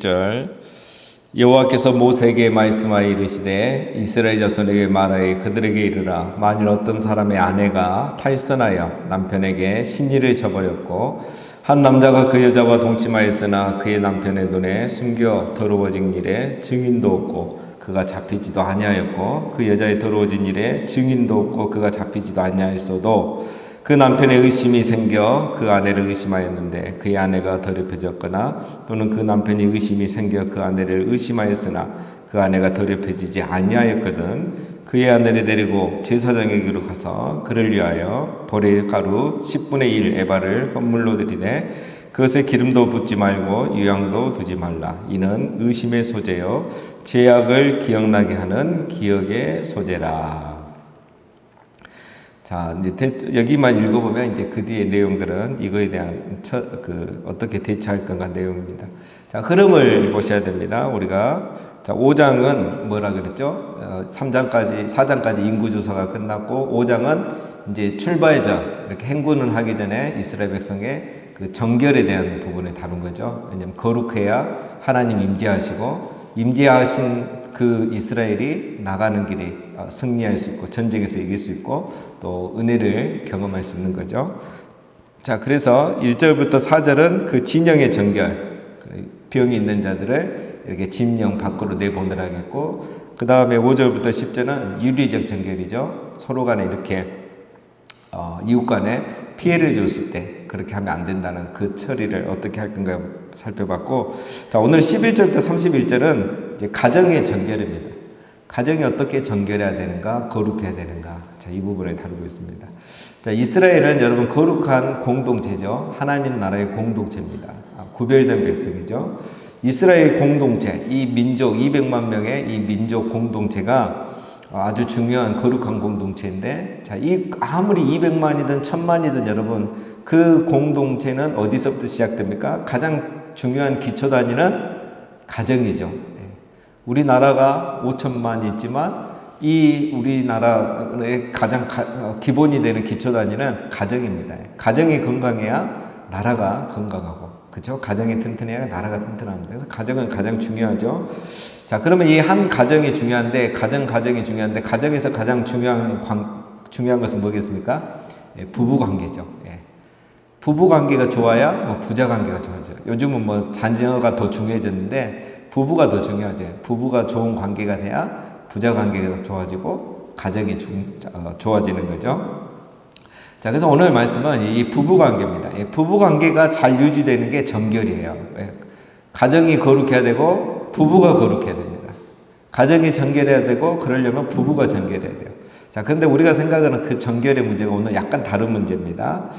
절 여호와께서 모세에게 말씀하여 이르시되 이스라엘 자손에게 말하여 그들에게 이르라. 만일 어떤 사람의 아내가 탈선하여 남편에게 신의를 저버렸고 한 남자가 그 여자와 동침하였으나 그의 남편의 눈에 숨겨 더러워진 일에 증인도 없고 그가 잡히지도 아니하였고 그 여자의 더러워진 일에 증인도 없고 그가 잡히지도 아니하였어도 그 남편의 의심이 생겨 그 아내를 의심하였는데 그의 아내가 더럽혀졌거나 또는 그 남편이 의심이 생겨 그 아내를 의심하였으나 그 아내가 더럽혀지지 아니하였거든 그의 아내를 데리고 제사장에게로 가서 그를 위하여 보리 가루 10분의 1 에바를 헌물로 드리되 그것에 기름도 붓지 말고 유향도 두지 말라. 이는 의심의 소재요 죄악을 기억나게 하는 기억의 소재라. 자, 이제 여기만 읽어보면 이제 그 뒤에 내용들은 이거에 대한 어떻게 대처할 건가 내용입니다. 자, 흐름을 보셔야 됩니다. 우리가 자, 5장은 뭐라 그랬죠? 4장까지 인구조사가 끝났고 5장은 이제 출발전 이렇게 행군을 하기 전에 이스라엘 백성의 그 정결에 대한 부분을 다룬 거죠. 왜냐하면 거룩해야 하나님 임재하신 그 이스라엘이 나가는 길에 승리할 수 있고 전쟁에서 이길 수 있고 또 은혜를 경험할 수 있는 거죠. 자, 그래서 1절부터 4절은 그 진영의 정결, 병이 있는 자들을 이렇게 진영 밖으로 내보내라 하겠고, 그 다음에 5절부터 10절은 윤리적 정결이죠. 서로 간에 이렇게 이웃 간에 피해를 줬을 때 그렇게 하면 안 된다는 그 처리를 어떻게 할 건가 살펴봤고, 자, 오늘 11절부터 31절은 이제 가정의 정결입니다. 가정이 어떻게 정결해야 되는가, 거룩해야 되는가. 자, 이 부분을 다루고 있습니다. 자, 이스라엘은 여러분 거룩한 공동체죠. 하나님 나라의 공동체입니다. 구별된 백성이죠. 이스라엘 공동체, 이 민족 200만 명의 이 민족 공동체가 아주 중요한 거룩한 공동체인데, 자, 아무리 200만이든 1000만이든 여러분 그 공동체는 어디서부터 시작됩니까? 가장 중요한 기초 단위는 가정이죠. 우리나라가 5천만이 있지만 이 우리나라의 가장 기본이 되는 기초 단위는 가정입니다. 가정이 건강해야 나라가 건강하고, 그렇죠? 가정이 튼튼해야 나라가 튼튼합니다. 그래서 가정은 가장 중요하죠. 자, 그러면 이 한 가정이 중요한데 가정이 중요한데 가정에서 가장 중요한 것은 뭐겠습니까? 부부 관계죠. 부부 관계가 좋아야 부자 관계가 좋아져요. 요즘은 자녀가 더 중요해졌는데 부부가 더 중요하죠. 부부가 좋은 관계가 돼야 부자 관계가 좋아지고 가정이 좋아지는 거죠. 자, 그래서 오늘 말씀은 이 부부 관계입니다. 부부 관계가 잘 유지되는 게 정결이에요. 가정이 거룩해야 되고 부부가 거룩해야 됩니다. 가정이 정결해야 되고 그러려면 부부가 정결해야 돼요. 자, 그런데 우리가 생각하는 그 정결의 문제가 오늘 약간 다른 문제입니다.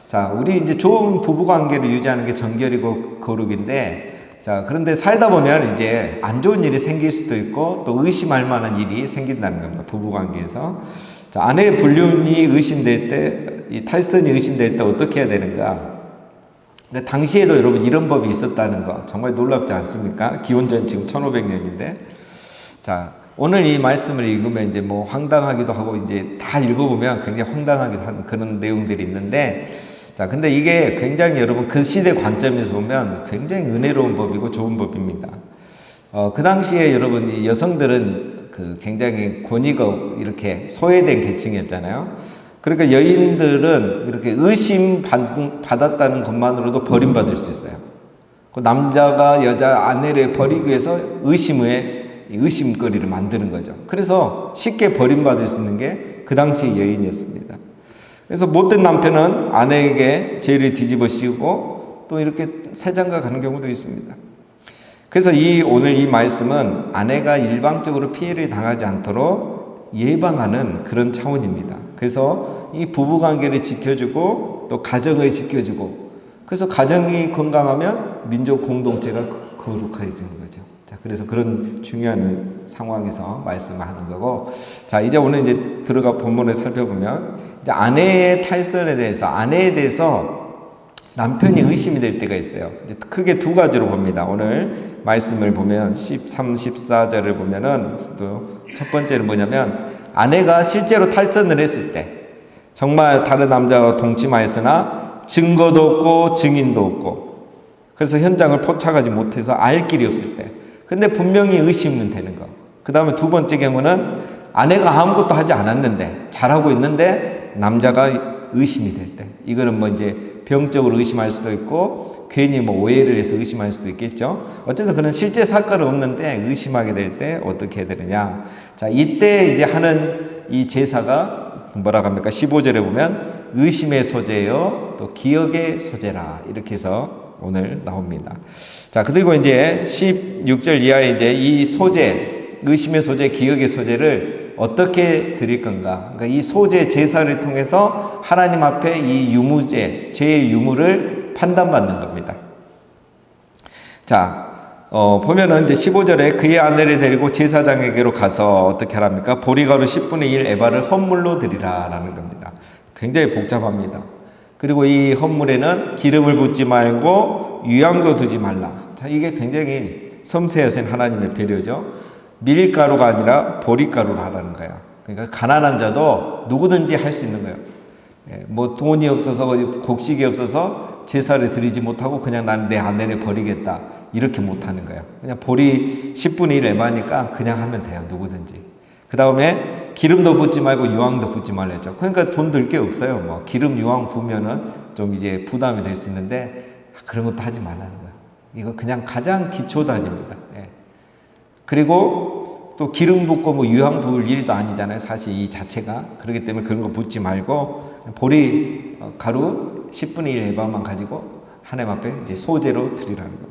자, 우리 이제 좋은 부부 관계를 유지하는 게 정결이고 거룩인데, 자, 그런데 살다 보면 이제 안 좋은 일이 생길 수도 있고 또 의심할 만한 일이 생긴다는 겁니다. 부부 관계에서. 자, 아내의 불륜이 의심될 때, 이 탈선이 의심될 때 어떻게 해야 되는가? 근데 당시에도 여러분 이런 법이 있었다는 거 정말 놀랍지 않습니까? 기원전 지금 1500년인데. 자, 오늘 이 말씀을 읽으면 이제 황당하기도 하고 이제 다 읽어보면 굉장히 황당하기도 한 그런 내용들이 있는데, 자, 근데 이게 굉장히 여러분 그 시대 관점에서 보면 굉장히 은혜로운 법이고 좋은 법입니다. 그 당시에 여러분 이 여성들은 굉장히 권위가 이렇게 소외된 계층이었잖아요. 그러니까 여인들은 이렇게 받았다는 것만으로도 버림받을 수 있어요. 그 남자가 여자 아내를 버리기 위해서 의심거리를 만드는 거죠. 그래서 쉽게 버림받을 수 있는 게 그 당시의 여인이었습니다. 그래서 못된 남편은 아내에게 죄를 뒤집어 씌우고 또 이렇게 세장가 가는 경우도 있습니다. 그래서 오늘 이 말씀은 아내가 일방적으로 피해를 당하지 않도록 예방하는 그런 차원입니다. 그래서 이 부부관계를 지켜주고 또 가정을 지켜주고, 그래서 가정이 건강하면 민족 공동체가 거룩해지는 거죠. 자, 그래서 그런 중요한 상황에서 말씀을 하는 거고, 자, 이제 오늘 이제 본문을 살펴보면 이제 아내의 아내에 대해서 남편이 의심이 될 때가 있어요. 이제 크게 두 가지로 봅니다. 오늘 말씀을 보면 13, 14절을 보면은 또 첫 번째는 뭐냐면 아내가 실제로 탈선을 했을 때 정말 다른 남자와 동침하였으나 증거도 없고 증인도 없고 그래서 현장을 포착하지 못해서 알 길이 없을 때. 근데 분명히 의심은 되는 거. 그 다음에 두 번째 경우는 아내가 아무것도 하지 않았는데 잘하고 있는데 남자가 의심이 될 때. 이거는 뭐 이제 병적으로 의심할 수도 있고 괜히 뭐 오해를 해서 의심할 수도 있겠죠. 어쨌든 그런 실제 사건은 없는데 의심하게 될 때 어떻게 해야 되느냐. 자, 이때 이제 하는 이 제사가 뭐라고 합니까? 15절에 보면 의심의 소재요, 또 기억의 소재라. 이렇게 해서 오늘 나옵니다. 자, 그리고 이제 16절 이하에 이제 이 소재, 의심의 소재, 기억의 소재를 어떻게 드릴 건가? 그러니까 이 소재 제사를 통해서 하나님 앞에 이 유무죄, 죄의 유무를 판단받는 겁니다. 자, 보면은 이제 15절에 그의 아내를 데리고 제사장에게로 가서 어떻게 하랍니까? 보리가루 10분의 1 에바를 헌물로 드리라라는 겁니다. 굉장히 복잡합니다. 그리고 이 헌물에는 기름을 붓지 말고 유향도 두지 말라. 자, 이게 굉장히 섬세하신 하나님의 배려죠. 밀가루가 아니라 보리가루를 하라는 거야. 그러니까 가난한 자도 누구든지 할 수 있는 거예요. 뭐 돈이 없어서 곡식이 없어서 제사를 드리지 못하고 그냥 난 내 아내를 버리겠다 이렇게 못하는 거예요. 그냥 보리 10분의 1 에바니까 그냥 하면 돼요. 누구든지. 그 다음에 기름도 붓지 말고 유황도 붓지 말랬죠. 그러니까 돈 들 게 없어요. 뭐 기름 유황 부으면은 좀 이제 부담이 될 수 있는데 그런 것도 하지 말라는 거예요. 이거 그냥 가장 기초 단위입니다. 그리고 또 기름 붓고 뭐 유황 부을 일도 아니잖아요. 사실 이 자체가. 그렇기 때문에 그런 거 붓지 말고 보리 가루 10분의 1 에바만 가지고 하나님 앞에 이제 소재로 드리라는 겁니다.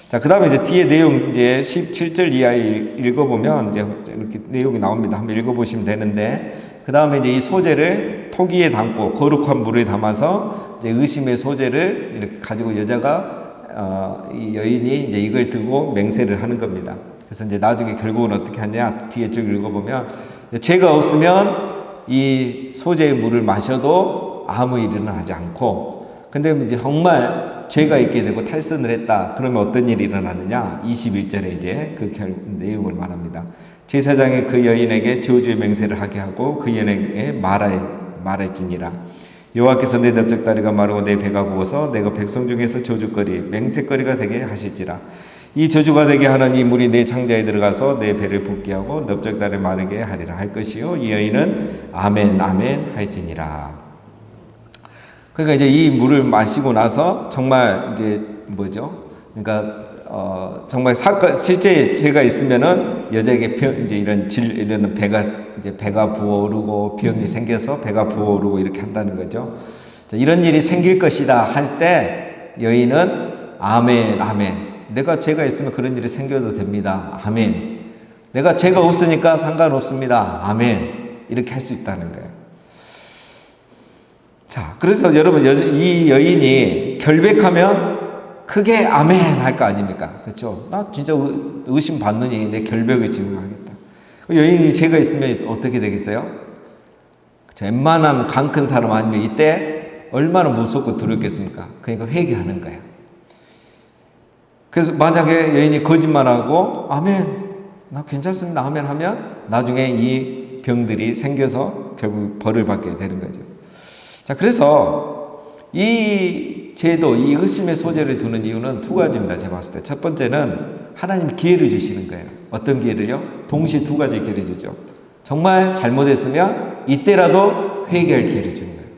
자, 그 다음에 이제 뒤에 내용 이제 17절 이하에 읽어보면 이제 이렇게 내용이 나옵니다. 한번 읽어보시면 되는데, 그 다음에 이제 이 소재를 토기에 담고 거룩한 물에 담아서 이제 의심의 소재를 이렇게 가지고 여자가 이 여인이 이제 이걸 들고 맹세를 하는 겁니다. 그래서 이제 나중에 결국은 어떻게 하냐, 뒤에 쭉 읽어보면 죄가 없으면 이 소재의 물을 마셔도 아무 일은 하지 않고, 근데 이제 정말 죄가 있게 되고 탈선을 했다. 그러면 어떤 일이 일어나느냐? 21절에 이제 그 내용을 말합니다. 제사장이 그 여인에게 저주의 맹세를 하게 하고 그 여인에게 말할지니라. 여호와께서 내 넓적다리가 마르고 내 배가 부어서 내가 백성 중에서 저주거리 맹세거리가 되게 하실지라. 이 저주가 되게 하는 이 물이 내 창자에 들어가서 내 배를 붓게 하고 넓적다리를 마르게 하리라 할 것이요 이 여인은 아멘 아멘 할지니라. 그러니까 이제 이 물을 마시고 나서 정말 이제 뭐죠? 그러니까 정말 실제 죄가 있으면은 여자에게 이제 이런 배가 부어오르고 병이 생겨서 배가 부어오르고 이렇게 한다는 거죠. 자, 이런 일이 생길 것이다 할 때 여인은 아멘 아멘. 내가 죄가 있으면 그런 일이 생겨도 됩니다. 아멘. 내가 죄가 없으니까 상관없습니다. 아멘. 이렇게 할 수 있다는 거예요. 자, 그래서 여러분, 이 여인이 결백하면 크게 아멘 할 거 아닙니까? 그렇죠? 나 진짜 의심 받느니 내 결백을 증명하겠다. 여인이 죄가 있으면 어떻게 되겠어요? 그렇죠? 웬만한 강 큰 사람 아니면 이때 얼마나 무섭고 두렵겠습니까? 그러니까 회개하는 거예요. 그래서 만약에 여인이 거짓말하고 아멘, 나 괜찮습니다. 아멘 하면 나중에 이 병들이 생겨서 결국 벌을 받게 되는 거죠. 자, 그래서 이 제도, 이 의심의 소재를 두는 이유는 두 가지입니다. 제가 봤을 때. 첫 번째는 하나님 기회를 주시는 거예요. 어떤 기회를요? 동시에 두 가지 기회를 주죠. 정말 잘못했으면 이때라도 회개할 기회를 주는 거예요.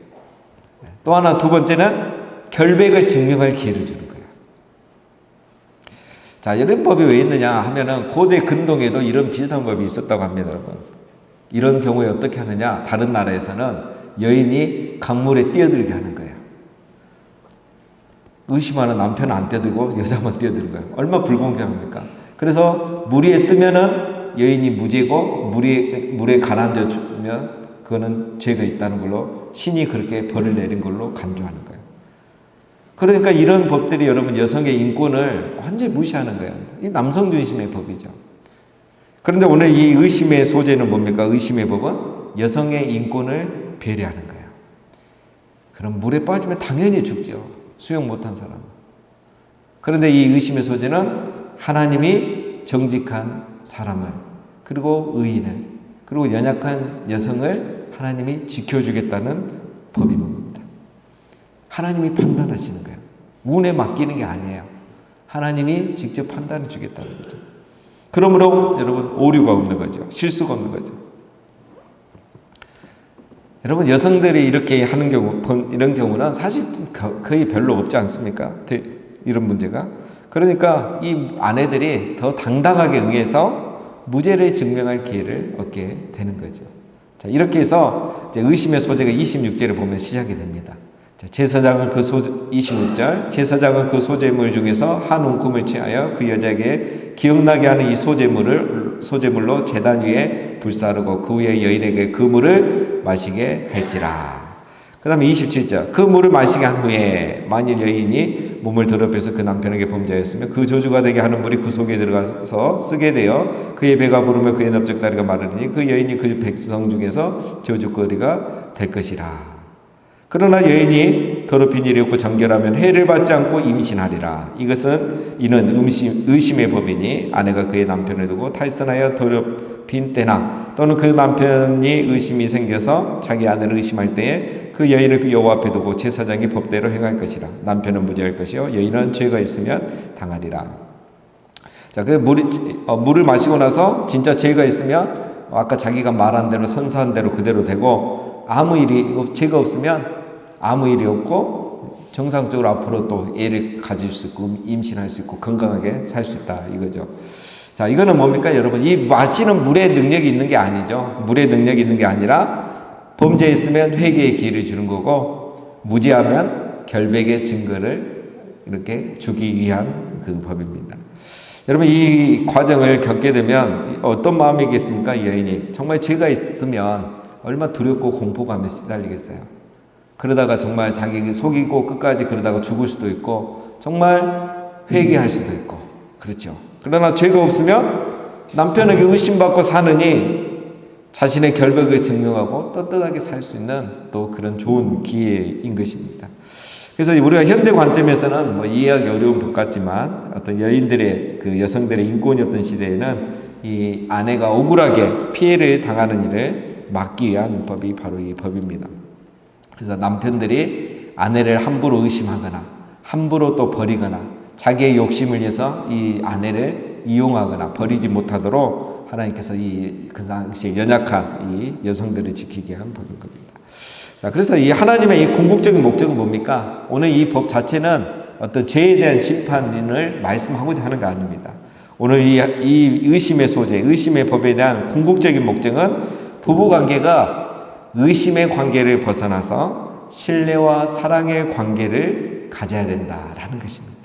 또 하나, 두 번째는 결백을 증명할 기회를 주는 거예요. 자, 이런 법이 왜 있느냐 하면은 고대 근동에도 이런 비슷한 법이 있었다고 합니다, 여러분. 이런 경우에 어떻게 하느냐? 다른 나라에서는 여인이 강물에 뛰어들게 하는 거예요. 의심하는 남편은 안 뛰어들고 여자만 뛰어드는 거예요. 얼마나 불공평합니까? 그래서 물 위에 뜨면은 여인이 무죄고 물에 가라앉아 죽으면 그거는 죄가 있다는 걸로 신이 그렇게 벌을 내린 걸로 간주하는 거예요. 그러니까 이런 법들이 여러분 여성의 인권을 완전히 무시하는 거예요. 이 남성 중심의 법이죠. 그런데 오늘 이 의심의 소재는 뭡니까? 의심의 법은 여성의 인권을 배려하는 거예요. 그럼 물에 빠지면 당연히 죽죠. 수영 못한 사람. 그런데 이 의심의 소재는 하나님이 정직한 사람을, 그리고 의인을, 그리고 연약한 여성을 하나님이 지켜주겠다는 법인 겁니다. 하나님이 판단하시는 거예요. 운에 맡기는 게 아니에요. 하나님이 직접 판단해 주겠다는 거죠. 그러므로 여러분 오류가 없는 거죠. 실수가 없는 거죠. 여러분 여성들이 이렇게 하는 경우, 이런 경우는 사실 거의 별로 없지 않습니까? 이런 문제가. 그러니까 이 아내들이 더 당당하게 응해서 무죄를 증명할 기회를 얻게 되는 거죠. 자, 이렇게 해서 이제 의심의 소재가 26절에 보면 시작이 됩니다. 제사장은 26절, 제사장은 그 소재물 중에서 한 움큼을 취하여 그 여자에게 기억나게 하는 이 소재물로 제단 위에 불사르고 그 위에 여인에게 그 물을 마시게 할지라. 그 다음에 27절, 그 물을 마시게 한 후에 만일 여인이 몸을 더럽혀서 그 남편에게 범죄하였으면 그 저주가 되게 하는 물이 그 속에 들어가서 쓰게 되어 그의 배가 부르며 그의 넓적다리가 마르니 그 여인이 그 백성 중에서 저주거리가 될 것이라. 그러나 여인이 더럽힌 일이 없고 정결하면 해를 받지 않고 임신하리라. 이는 의심의 법이니 아내가 그의 남편을 두고 탈선하여 더럽힌 때나 또는 그 남편이 의심이 생겨서 자기 아내를 의심할 때에 그 여인을 그 여호와 앞에 두고 제사장이 법대로 행할 것이라. 남편은 무죄할 것이요 여인은 죄가 있으면 당하리라. 자, 그 물을 마시고 나서 진짜 죄가 있으면 아까 자기가 말한 대로 선사한 대로 그대로 되고 죄가 없으면 아무 일이 없고 정상적으로 앞으로 또 애를 가질 수 있고 임신할 수 있고 건강하게 살 수 있다 이거죠. 자, 이거는 뭡니까 여러분? 이 마시는 물의 능력이 있는 게 아니죠. 물의 능력이 있는 게 아니라 범죄했으면 회개의 기회를 주는 거고 무죄하면 결백의 증거를 이렇게 주기 위한 그 법입니다. 여러분 이 과정을 겪게 되면 어떤 마음이겠습니까? 이 여인이 정말 죄가 있으면 얼마나 두렵고 공포감에 시달리겠어요. 그러다가 정말 자기 속이고 끝까지 그러다가 죽을 수도 있고 정말 회개할 수도 있고 그렇죠. 그러나 죄가 없으면 남편에게 의심받고 사느니 자신의 결백을 증명하고 떳떳하게 살 수 있는 또 그런 좋은 기회인 것입니다. 그래서 우리가 현대 관점에서는 뭐 이해하기 어려운 법 같지만 어떤 여성들의 인권이 없던 시대에는 이 아내가 억울하게 피해를 당하는 일을 막기 위한 법이 바로 이 법입니다. 그래서 남편들이 아내를 함부로 의심하거나 함부로 또 버리거나 자기의 욕심을 위해서 이 아내를 이용하거나 버리지 못하도록 하나님께서 그 당시에 연약한 이 여성들을 지키게 한 법인 겁니다. 자, 그래서 이 하나님의 이 궁극적인 목적은 뭡니까? 오늘 이 법 자체는 어떤 죄에 대한 심판을 말씀하고자 하는 거 아닙니다. 오늘 이 의심의 소재, 의심의 법에 대한 궁극적인 목적은 부부관계가 의심의 관계를 벗어나서 신뢰와 사랑의 관계를 가져야 된다라는 것입니다.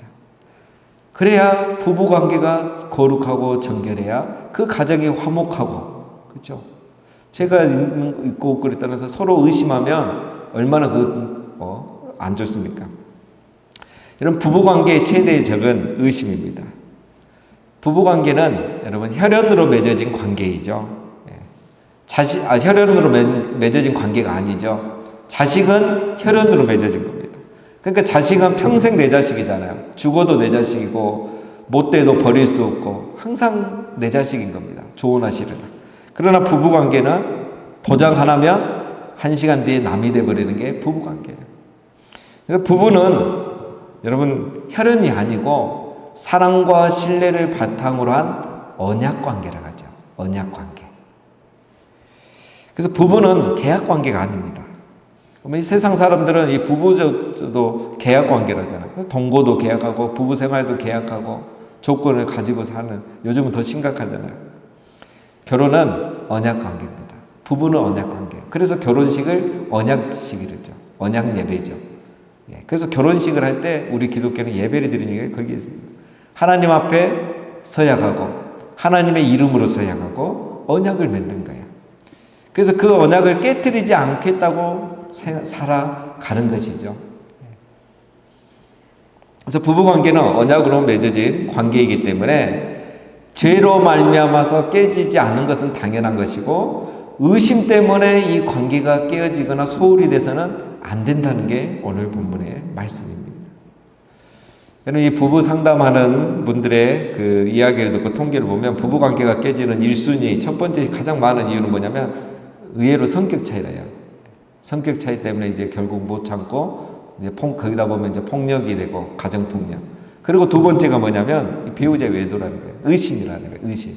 그래야 부부관계가 거룩하고 정결해야 그 가정이 화목하고 그렇죠. 죄가 있고 그에 따라서 서로 의심하면 얼마나 안 좋습니까? 여러분 부부관계의 최대의 적은 의심입니다. 부부관계는 여러분 혈연으로 맺어진 관계이죠. 혈연으로 맺어진 관계가 아니죠. 자식은 혈연으로 맺어진 겁니다. 그러니까 자식은 평생 내 자식이잖아요. 죽어도 내 자식이고 못돼도 버릴 수 없고 항상 내 자식인 겁니다. 좋으나 싫으나. 그러나 부부관계는 도장 하나면 1시간 뒤에 남이 돼버리는 게 부부관계예요. 그래서 부부는 여러분 혈연이 아니고 사랑과 신뢰를 바탕으로 한 언약관계라고 하죠. 언약관계. 그래서 부부는 계약관계가 아닙니다. 이 세상 사람들은 이 부부도 계약관계라 하잖아요. 동거도 계약하고 부부생활도 계약하고 조건을 가지고 사는 요즘은 더 심각하잖아요. 결혼은 언약관계입니다. 부부는 언약관계. 그래서 결혼식을 언약식이죠. 언약예배죠. 그래서 결혼식을 할 때 우리 기독교는 예배를 드리는 게 거기에 있습니다. 하나님 앞에 서약하고 하나님의 이름으로 서약하고 언약을 맺는 거예요. 그래서 그 언약을 깨뜨리지 않겠다고 살아가는 것이죠. 그래서 부부관계는 언약으로 맺어진 관계이기 때문에 죄로 말미암아서 깨지지 않는 것은 당연한 것이고 의심 때문에 이 관계가 깨어지거나 소홀히 돼서는 안 된다는 게 오늘 본문의 말씀입니다. 여러분 이 부부 상담하는 분들의 그 이야기를 듣고 통계를 보면 부부관계가 깨지는 1순위 첫 번째 가장 많은 이유는 뭐냐면 의외로 성격 차이라요. 성격 차이 때문에 이제 결국 못 참고 이제 거기다 보면 이제 폭력이 되고 가정폭력. 그리고 두 번째가 뭐냐면 배우자 외도라는 거예요. 의심이라는 거예요. 의심.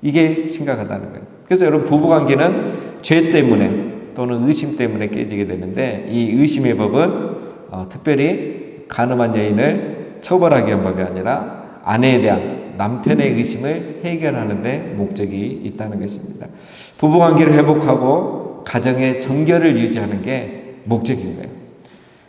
이게 심각하다는 거예요. 그래서 여러분 부부관계는 죄 때문에 또는 의심 때문에 깨지게 되는데 이 의심의 법은 특별히 간음한 여인을 처벌하기 위한 법이 아니라 아내에 대한 남편의 의심을 해결하는 데 목적이 있다는 것입니다. 부부관계를 회복하고 가정의 정결을 유지하는 게 목적인 거예요.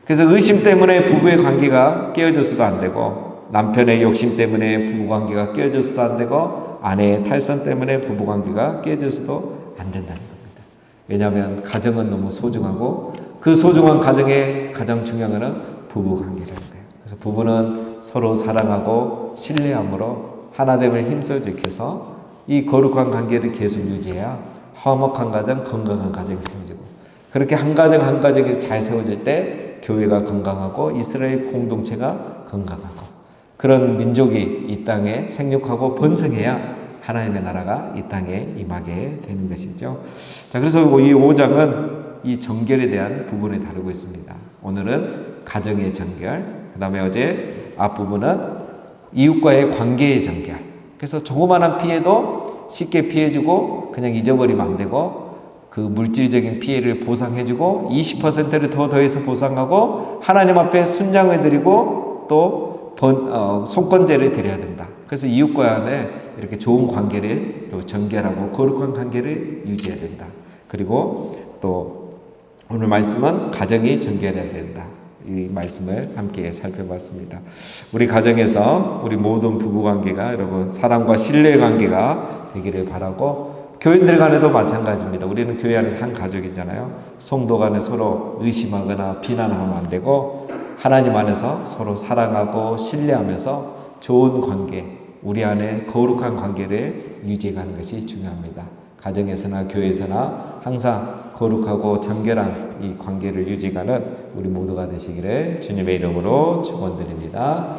그래서 의심 때문에 부부의 관계가 깨어져서도 안 되고 남편의 욕심 때문에 부부관계가 깨어져서도 안 되고 아내의 탈선 때문에 부부관계가 깨어져서도 안 된다는 겁니다. 왜냐하면 가정은 너무 소중하고 그 소중한 가정의 가장 중요한 것은 부부관계라는 거예요. 그래서 부부는 서로 사랑하고 신뢰함으로 하나됨을 힘써 지켜서 이 거룩한 관계를 계속 유지해야 화목한 가정, 건강한 가정이 생기고 그렇게 한 가정 한 가정이 잘 세워질 때 교회가 건강하고 이스라엘 공동체가 건강하고 그런 민족이 이 땅에 생육하고 번성해야 하나님의 나라가 이 땅에 임하게 되는 것이죠. 자, 그래서 이 5장은 이 정결에 대한 부분을 다루고 있습니다. 오늘은 가정의 정결, 그 다음에 어제 앞부분은 이웃과의 관계의 정결. 그래서 조그마한 피해도 쉽게 피해주고 그냥 잊어버리면 안 되고 그 물질적인 피해를 보상해주고 20%를 더 더해서 보상하고 하나님 앞에 순장을 드리고 또 속건제를 드려야 된다. 그래서 이웃과 안에 이렇게 좋은 관계를 또 정결하고 거룩한 관계를 유지해야 된다. 그리고 또 오늘 말씀은 가정이 정결해야 된다. 이 말씀을 함께 살펴봤습니다. 우리 가정에서 우리 모든 부부관계가 여러분 사랑과 신뢰의 관계가 되기를 바라고 교인들 간에도 마찬가지입니다. 우리는 교회 안에서 한 가족이잖아요. 성도 간에 서로 의심하거나 비난하면 안 되고 하나님 안에서 서로 사랑하고 신뢰하면서 좋은 관계, 우리 안에 거룩한 관계를 유지해가는 것이 중요합니다. 가정에서나 교회에서나 항상 거룩하고 정결한 이 관계를 유지하는 우리 모두가 되시기를 주님의 이름으로 축원드립니다.